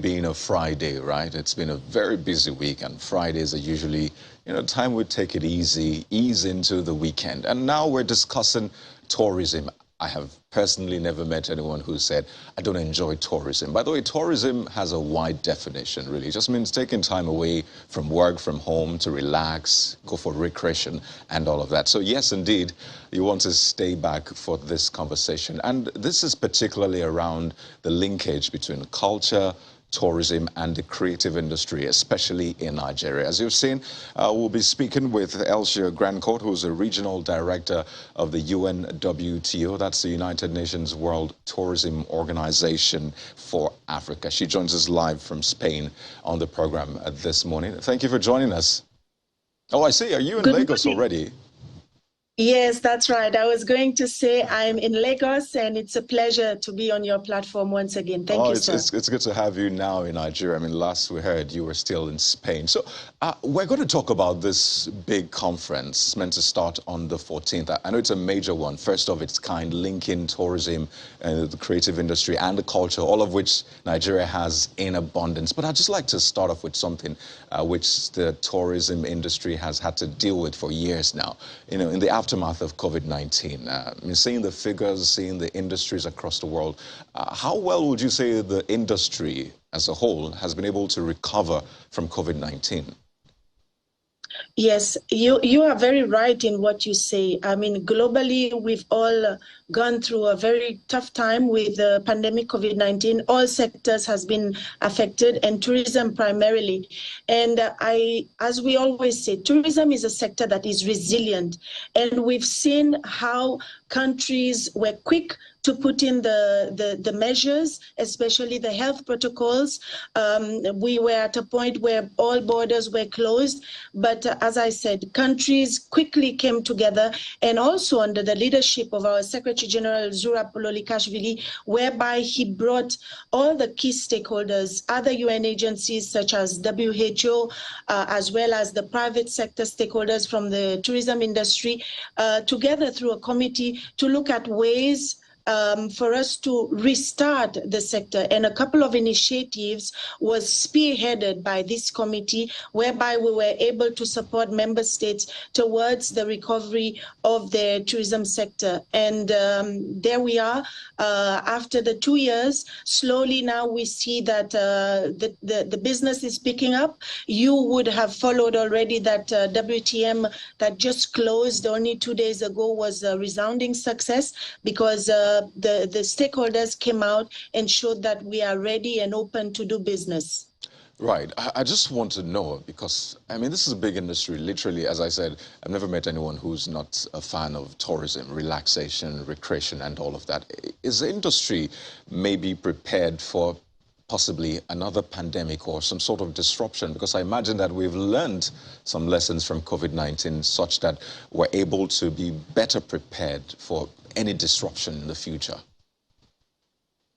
Being a Friday, right? It's been a very busy week, and Fridays are usually, time we take it easy, ease into the weekend. And now we're discussing tourism. I have personally never met anyone who said, I don't enjoy tourism. By the way, tourism has a wide definition, really. It just means taking time away from work, from home, to relax, go for recreation, and all of that. So yes, indeed, you want to stay back for this conversation. And this is particularly around the linkage between culture, tourism and the creative industry, especially in Nigeria. As you've seen, we'll be speaking with ELcia Grandcourt, who's a regional director of the UNWTO. That's the United Nations World Tourism Organization for Africa. She joins us live from Spain on the program this morning. Thank you for joining us. Oh, I see. Are you in Lagos already? Yes, that's right. I was going to say I'm in Lagos, and it's a pleasure to be on your platform once again. Thank you, sir. It's good to have you now in Nigeria. I mean, last we heard you were still in Spain. So we're going to talk about this big conference. It's meant to start on the 14th. I know it's a major one, first of its kind, linking tourism and the creative industry and the culture, all of which Nigeria has in abundance. But I'd just like to start off with something which the tourism industry has had to deal with for years now. In the aftermath of COVID-19, I mean, seeing the figures, seeing the industries across the world, how well would you say the industry as a whole has been able to recover from COVID-19? Yes, you are very right in what you say. I mean, globally, we've all gone through a very tough time with the pandemic COVID-19. All sectors has been affected, and tourism primarily. And as we always say, tourism is a sector that is resilient. And we've seen how countries were quick to put in the measures, especially the health protocols. We were at a point where all borders were closed. But as I said, countries quickly came together, and also under the leadership of our Secretary General, Zura Pololikashvili, whereby he brought all the key stakeholders, other UN agencies such as WHO, as well as the private sector stakeholders from the tourism industry, together through a committee to look at ways for us to restart the sector. And a couple of initiatives was spearheaded by this committee, whereby we were able to support member states towards the recovery of the tourism sector. And there we are. After the 2 years, slowly now we see that the business is picking up. You would have followed already that WTM that just closed only 2 days ago was a resounding success, because the stakeholders came out and showed that we are ready and open to do business. Right. I just want to know, because, I mean, this is a big industry. Literally, as I said, I've never met anyone who's not a fan of tourism, relaxation, recreation, and all of that. Is the industry maybe prepared for possibly another pandemic or some sort of disruption? Because I imagine that we've learned some lessons from COVID-19 such that we're able to be better prepared for any disruption in the future.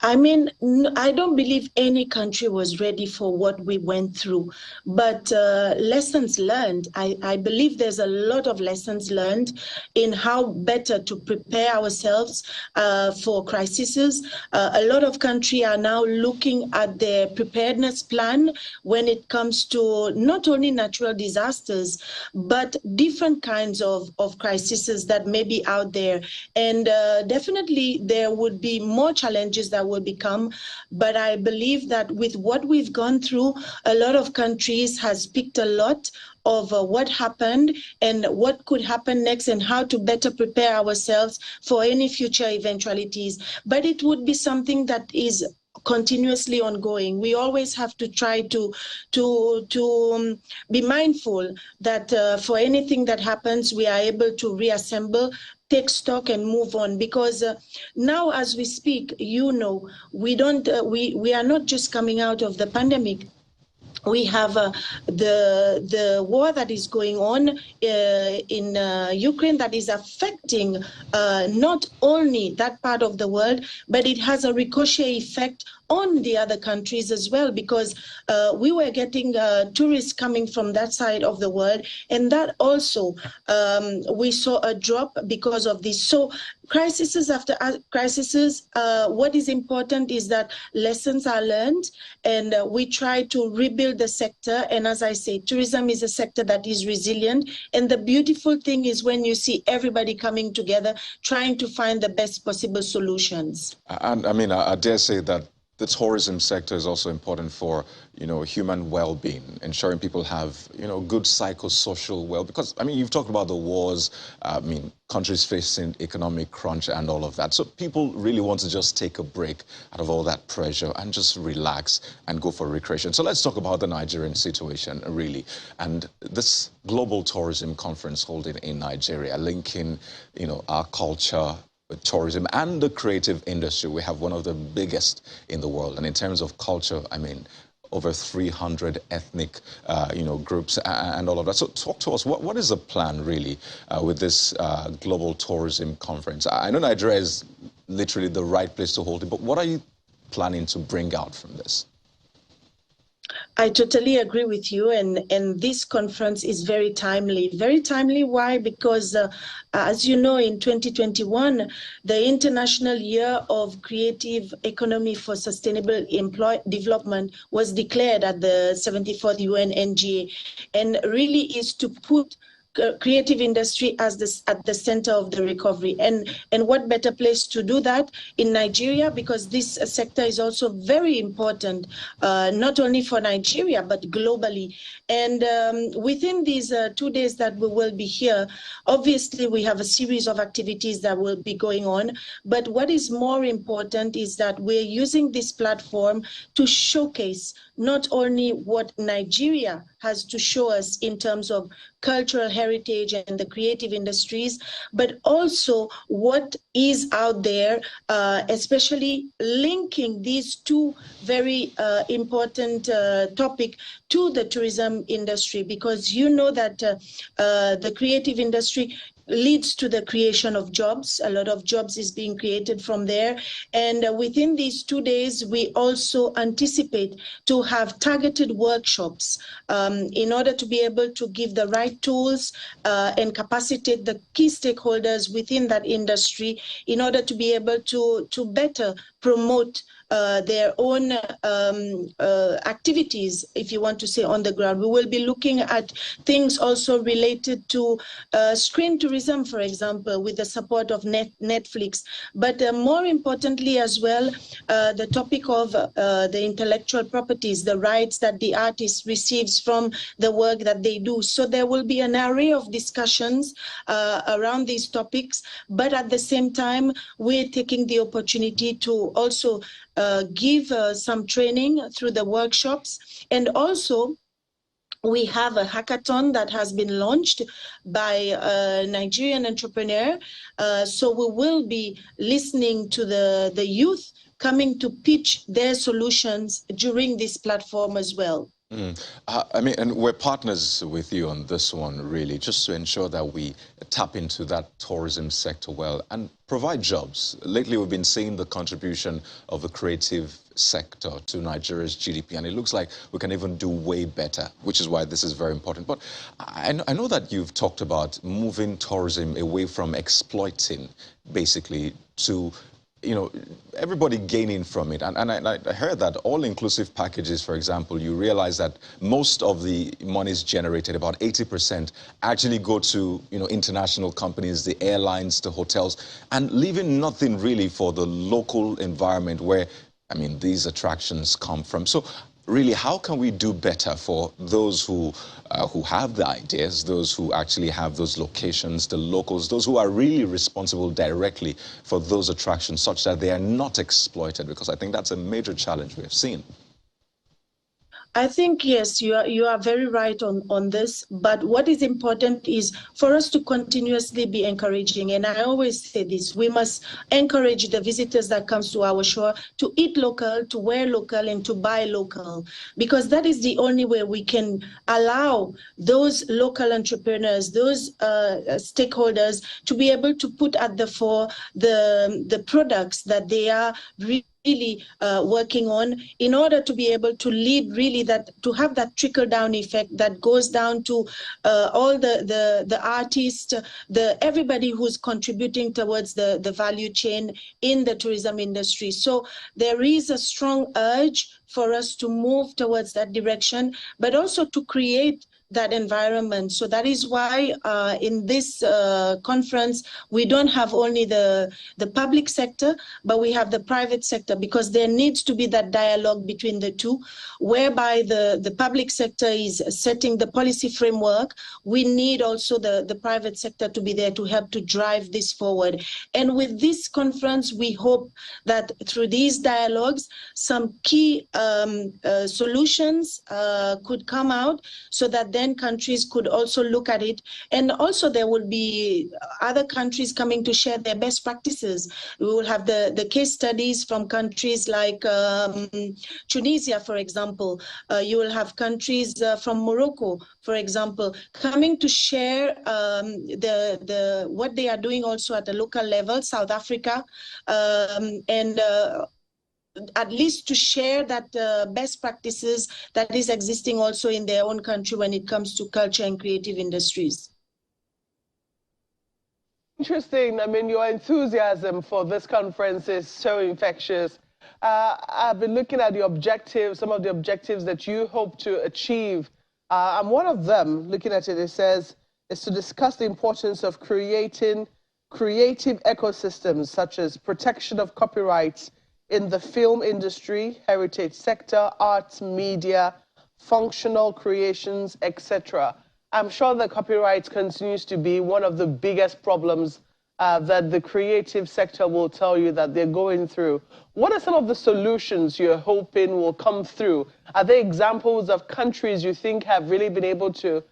I mean, I don't believe any country was ready for what we went through, but lessons learned, I believe there's a lot of lessons learned in how better to prepare ourselves for crises. A lot of countries are now looking at their preparedness plan when it comes to not only natural disasters, but different kinds of crises that may be out there. And definitely there would be more challenges that will become, but I believe that with what we've gone through, a lot of countries has picked a lot of what happened and what could happen next, and how to better prepare ourselves for any future eventualities. But it would be something that is continuously ongoing. We always have to try to be mindful that for anything that happens, we are able to reassemble, take stock, and move on. Because now, as we speak, we are not just coming out of the pandemic. We have the war that is going on in Ukraine that is affecting not only that part of the world, but it has a ricochet effect on the other countries as well, because we were getting tourists coming from that side of the world, and that also we saw a drop because of this. So crises after crises, what is important is that lessons are learned, and we try to rebuild the sector. And as I say, tourism is a sector that is resilient, and the beautiful thing is when you see everybody coming together trying to find the best possible solutions. And I mean, I dare say that the tourism sector is also important for, human well-being, ensuring people have, good psychosocial because, I mean, you've talked about the wars, countries facing economic crunch and all of that. So people really want to just take a break out of all that pressure and just relax and go for recreation. So let's talk about the Nigerian situation, really. And this global tourism conference holding in Nigeria, linking, our culture, tourism and the creative industry. We have one of the biggest in the world, and in terms of culture, I mean, over 300 ethnic groups and all of that. So talk to us, what is the plan really with this global tourism conference? I know Nigeria is literally the right place to hold it, but what are you planning to bring out from this? I totally agree with you, and this conference is very timely. Very timely, why? Because as you know, in 2021, the International Year of Creative Economy for Sustainable Development was declared at the 74th UNNGA, and really is to put creative industry as at the center of the recovery. And what better place to do that in Nigeria, because this sector is also very important, not only for Nigeria, but globally. And within these 2 days that we will be here, obviously we have a series of activities that will be going on. But what is more important is that we're using this platform to showcase not only what Nigeria has to show us in terms of cultural heritage and the creative industries, but also what is out there, especially linking these two very important topics to the tourism industry, because you know that the creative industry leads to the creation of jobs. A lot of jobs is being created from there. And within these 2 days, we also anticipate to have targeted workshops in order to be able to give the right tools and capacitate the key stakeholders within that industry in order to be able to better promote their own activities, if you want to say, on the ground. We will be looking at things also related to screen tourism, for example, with the support of Netflix. But more importantly as well, the topic of the intellectual properties, the rights that the artist receives from the work that they do. So there will be an array of discussions around these topics, but at the same time, we're taking the opportunity to also give some training through the workshops. And also, we have a hackathon that has been launched by a Nigerian entrepreneur. So we will be listening to the youth coming to pitch their solutions during this platform as well. I mean, and we're partners with you on this one, really, just to ensure that we tap into that tourism sector well and provide jobs. Lately, we've been seeing the contribution of the creative sector to Nigeria's GDP, and it looks like we can even do way better, which is why this is very important. But I know that you've talked about moving tourism away from exploiting, basically, to everybody gaining from it. And I heard that all-inclusive packages, for example, you realize that most of the monies generated, about 80%, actually go to, international companies, the airlines, the hotels, and leaving nothing really for the local environment where, these attractions come from. So really, how can we do better for those who have the ideas, those who actually have those locations, the locals, those who are really responsible directly for those attractions, such that they are not exploited? Because I think that's a major challenge we have seen. I think, yes, you are very right on this. But what is important is for us to continuously be encouraging. And I always say this, we must encourage the visitors that comes to our shore to eat local, to wear local, and to buy local, because that is the only way we can allow those local entrepreneurs, those stakeholders to be able to put at the fore the products that they are really working on in order to be able to lead really that, to have that trickle down effect that goes down to all the artists, everybody who's contributing towards the value chain in the tourism industry. So there is a strong urge for us to move towards that direction, but also to create that environment. So that is why in this conference, we don't have only the public sector, but we have the private sector, because there needs to be that dialogue between the two, whereby the public sector is setting the policy framework. We need also the private sector to be there to help to drive this forward. And with this conference, we hope that through these dialogues, some key solutions could come out, so that then countries could also look at it. And also there will be other countries coming to share their best practices. We will have the case studies from countries like Tunisia, for example. You will have countries from Morocco, for example, coming to share what they are doing also at the local level, South Africa, and at least to share that best practices that is existing also in their own country when it comes to culture and creative industries. Interesting. I mean, your enthusiasm for this conference is so infectious. I've been looking at the objectives, some of the objectives that you hope to achieve. And one of them, looking at it, it says, is to discuss the importance of creating creative ecosystems, such as protection of copyrights in the film industry, heritage sector, arts, media, functional creations, etc. I'm sure that copyright continues to be one of the biggest problems that the creative sector will tell you that they're going through. What are some of the solutions you're hoping will come through? Are there examples of countries you think have really been able to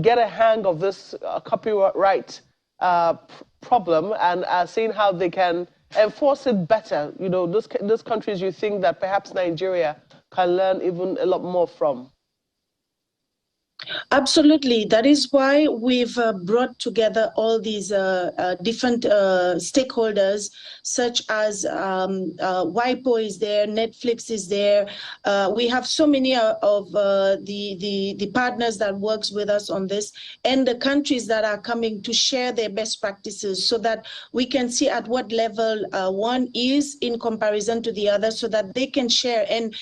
get a hang of this copyright problem and seeing how they can enforce it better? You know, those countries you think that perhaps Nigeria can learn even a lot more from. Absolutely. That is why we've brought together all these different stakeholders, such as WIPO is there, Netflix is there. We have so many of the partners that works with us on this, and the countries that are coming to share their best practices, so that we can see at what level one is in comparison to the other, so that they can share. And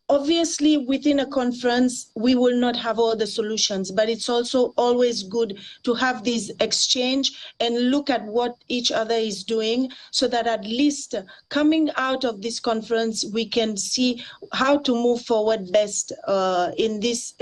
obviously, within a conference, we will not have all the solutions, but it's also always good to have this exchange and look at what each other is doing, so that at least coming out of this conference, we can see how to move forward best in these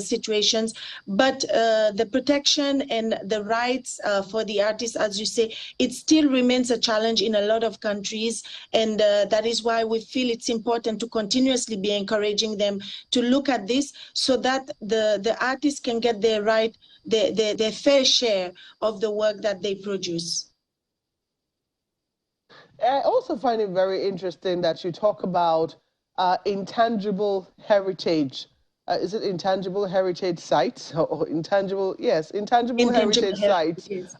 situations. But the protection and the rights for the artists, as you say, it still remains a challenge in a lot of countries, and that is why we feel it's important to continuously be encouraging them to look at this, so that the artists can get their fair share of the work that they produce. I also find it very interesting that you talk about intangible heritage. Is it intangible heritage sites or intangible? Yes, intangible heritage sites. Yes.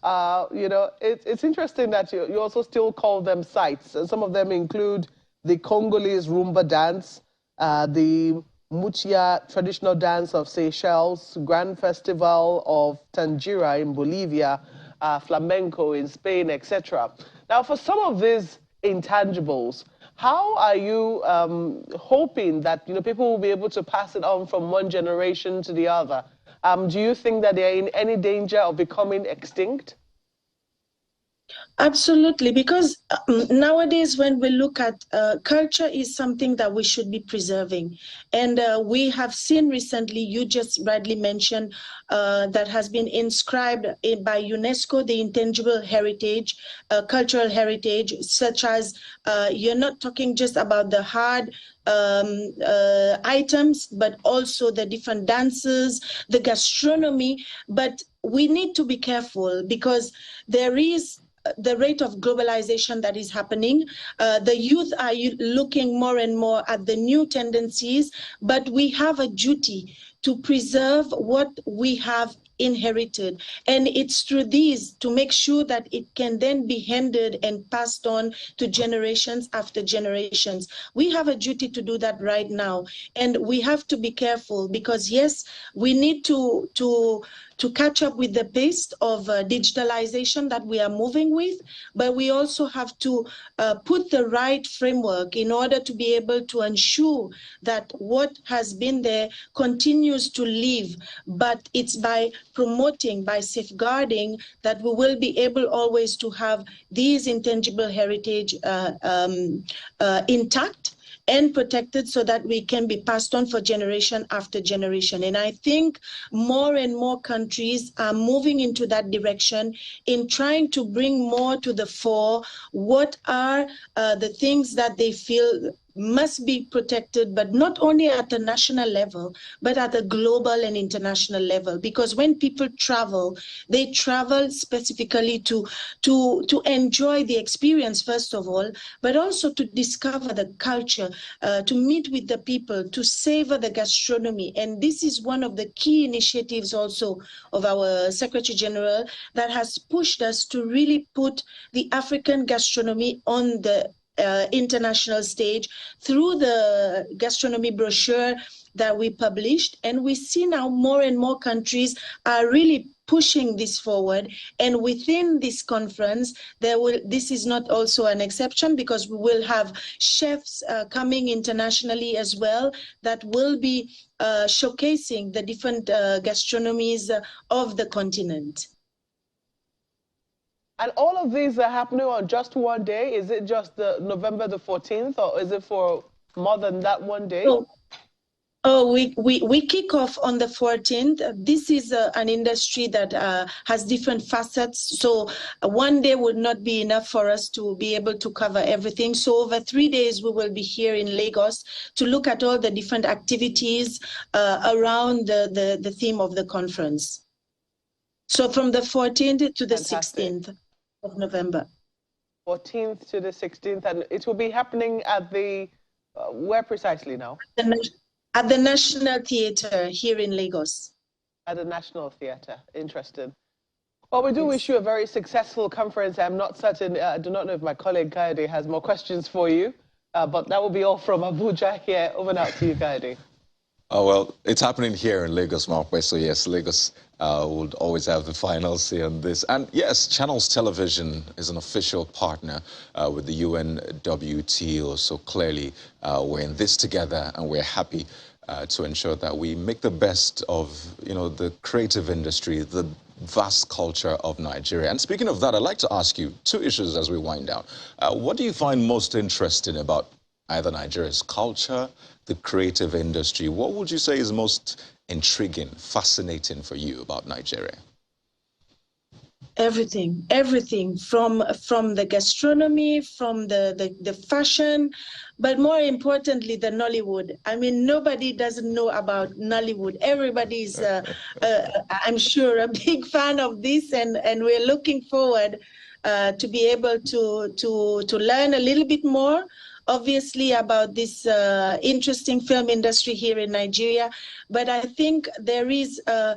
You know, it's interesting that you also still call them sites. Some of them include the Congolese Rumba dance, the Mutia traditional dance of Seychelles, Grand Festival of Tangira in Bolivia, flamenco in Spain, etc. Now, for some of these intangibles, how are you hoping that people will be able to pass it on from one generation to the other? Do you think that they are in any danger of becoming extinct? Absolutely, because nowadays when we look at culture is something that we should be preserving. And we have seen recently, you just rightly mentioned, that has been inscribed by UNESCO, the intangible heritage, cultural heritage, such as you're not talking just about the hard items, but also the different dances, the gastronomy. But we need to be careful, because there is the rate of globalization that is happening. The youth are looking more and more at the new tendencies, but we have a duty to preserve what we have inherited. And it's through these to make sure that it can then be handed and passed on to generations after generations. We have a duty to do that right now. And we have to be careful because, yes, we need to catch up with the pace of digitalization that we are moving with, but we also have to put the right framework in order to be able to ensure that what has been there continues to live. But it's by promoting, by safeguarding, that we will be able always to have these intangible heritage intact and protected so that we can be passed on for generation after generation. And I think more and more countries are moving into that direction in trying to bring more to the fore what are the things that they feel must be protected, but not only at the national level, but at the global and international level. Because when people travel, they travel specifically to enjoy the experience, first of all, but also to discover the culture, to meet with the people, to savor the gastronomy. And this is one of the key initiatives also of our Secretary General that has pushed us to really put the African gastronomy on the international stage through the gastronomy brochure that we published. And we see now more and more countries are really pushing this forward. And within this conference, this is not also an exception, because we will have chefs coming internationally as well that will be showcasing the different gastronomies of the continent. And all of these are happening on just one day? Is it just the November the 14th, or is it for more than that one day? We kick off on the 14th. This is an industry that has different facets. So one day would not be enough for us to be able to cover everything. So over 3 days, we will be here in Lagos to look at all the different activities around the theme of the conference. So from the 14th to the 16th of November. 14th to the 16th, and it will be happening at the, where precisely now? At the National Theatre here in Lagos. At the National Theatre, interesting. Well, we do wish you a very successful conference. I'm not certain, I do not know if my colleague Kaede has more questions for you, but that will be all from Abuja here. Over now to you, Kaede. Oh, well, it's happening here in Lagos, Markway. So yes, Lagos would always have the final say on this. And yes, Channels Television is an official partner with the UNWTO. So clearly, we're in this together, and we're happy to ensure that we make the best of, the creative industry, the vast culture of Nigeria. And speaking of that, I'd like to ask you two issues as we wind down. What do you find most interesting about either Nigeria's culture, the creative industry? What would you say is most intriguing, fascinating for you about Nigeria? Everything from the gastronomy, from the fashion, but more importantly, the Nollywood. I mean, nobody doesn't know about Nollywood. Everybody's, I'm sure, a big fan of this, and we're looking forward to be able to learn a little bit more, obviously, about this interesting film industry here in Nigeria. But I think there is a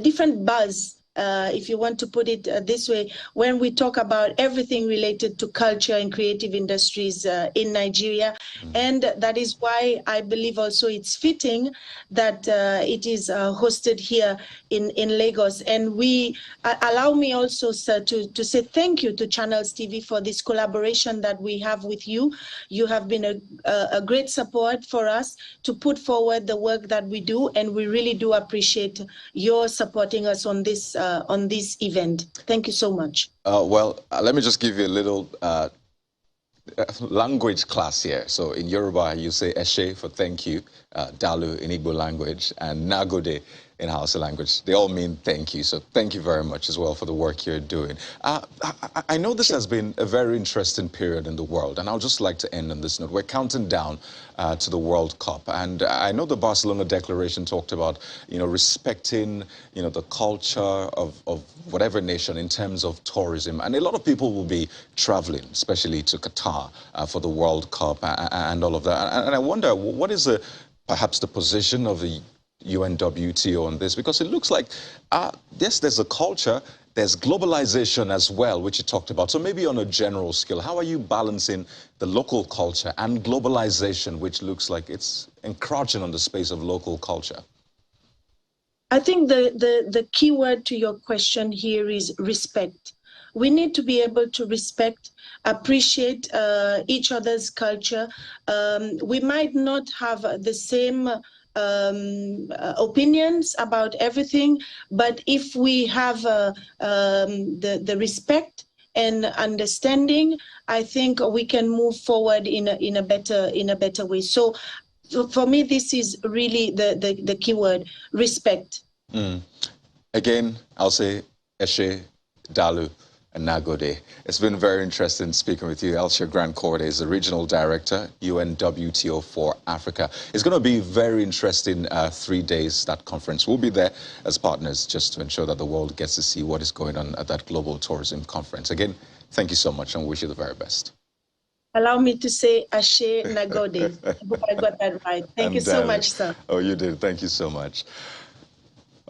different buzz, if you want to put it this way, when we talk about everything related to culture and creative industries in Nigeria. And that is why I believe also it's fitting that it is hosted here in Lagos. And we allow me also, sir, to say thank you to Channels TV for this collaboration that we have with you. You have been a great support for us to put forward the work that we do, and we really do appreciate your supporting us on this event. Thank you so much. Well, let me just give you a little language class here. So in Yoruba, you say Eshe for thank you, Dalu in Igbo language, and Nagode in Hausa language. They all mean thank you. So thank you very much as well for the work you're doing. I know this has been a very interesting period in the world, and I'll just like to end on this note. We're counting down to the World Cup, and I know the Barcelona Declaration talked about, respecting, the culture of whatever nation in terms of tourism, and a lot of people will be traveling, especially to Qatar for the World Cup and all of that. And I wonder, what is perhaps the position of the UNWTO on this? Because it looks like, yes, there's a culture, there's globalization as well, which you talked about. So maybe on a general scale, how are you balancing the local culture and globalization, which looks like it's encroaching on the space of local culture? I think the key word to your question here is respect. We need to be able to respect, appreciate each other's culture. We might not have the same opinions about everything, but if we have the respect and understanding, I think we can move forward in a better way. So for me, this is really the key word: respect. Again, I'll say Eshe, Dalu, and Nagode. It's been very interesting speaking with you. ELcia Grandcourt is the Regional Director, UNWTO for Africa. It's going to be very interesting 3 days, that conference. We'll be there as partners just to ensure that the world gets to see what is going on at that Global Tourism Conference. Again, thank you so much and wish you the very best. Allow me to say Ashe Nagode. I hope I got that right. Thank you so much, sir. Oh, you did. Thank you so much.